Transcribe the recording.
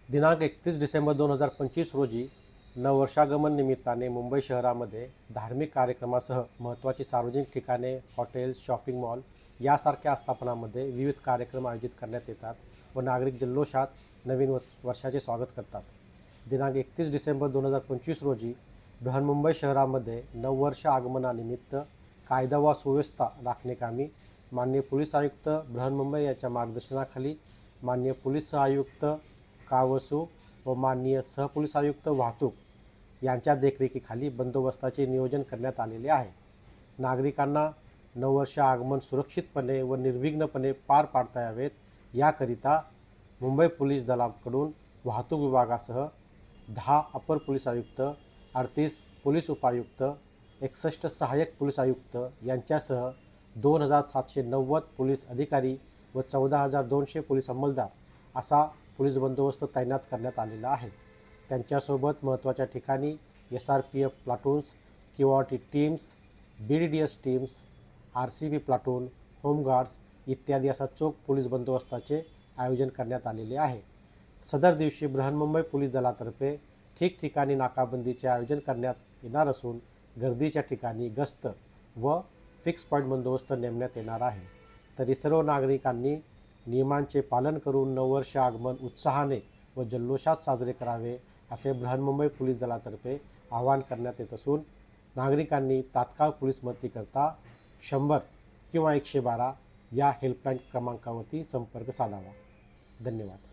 दिनांक 31 डिसेंबर 2025 रोजी नववर्षागमन निमित्ताने मुंबई शहरामध्ये धार्मिक कार्यक्रमासह महत्त्वाची सार्वजनिक ठिकाणे, हॉटेल्स, शॉपिंग मॉल यासारख्या आस्थापनांमध्ये विविध कार्यक्रम आयोजित करण्यात येतात व नागरिक जल्लोषात नवीन वर्षाचे स्वागत करतात. दिनांक 31 डिसेंबर 2025 रोजी बृहन्मुंबई शहरामध्ये नववर्ष आगमनानिमित्त कायदा व सुव्यवस्था राखणेकामी माननीय पोलीस आयुक्त बृहन्मुंबई यांच्या मार्गदर्शनाखाली माननीय पोलीस आयुक्त कावसू व माननीय सहपोलीस आयुक्त वाहतूक यांच्या देखरेखीखाली बंदोबस्ताचे नियोजन करण्यात आलेले आहे. नागरिकांना नववर्ष आगमन सुरक्षितपणे व निर्विघ्नपणे पार पाडता यावेत याकरिता मुंबई पोलीस दलाकडून वाहतूक विभागासह 10 अपर पोलीस आयुक्त, 38 पोलीस उपायुक्त, 61 सहाय्यक पोलीस आयुक्त यांच्यासह 2790 पोलीस अधिकारी व 14200 पोलीस अंमलदार असा पोलीस बंदोबस्त तैनात करण्यात आलेला आहे. त्यांच्यासोबत महत्त्वाच्या ठिकाणी SRPF प्लाटून्स, KYT teams, BDDS teams, RCB platoon, home guards इत्यादी असा चोख पोलीस बंदोबस्ताचे आयोजन करण्यात आलेले आहे. सदर दिवशी बृहन्मुंबई पोलीस दलातर्फे ठिकठिकाणी नाकाबंदीचे आयोजन करण्यात येणार असून गर्दीच्या ठिकाणी गस्त व फिक्स पॉईंट बंदोबस्त नेमण्यात येणार आहे. तरी सर्व नागरिकांनी नियमांचे पालन करून नववर्ष आगमन उत्साहाने व जल्लोषात साजरे करावे असे बृहन्मुंबई पोलीस दलातर्फे आवाहन करण्यात येत असून नागरिकांनी तात्काळ पोलीस मदतीकरता 100 किंवा 112 या हेल्पलाईन क्रमांकावरती संपर्क साधावा. धन्यवाद.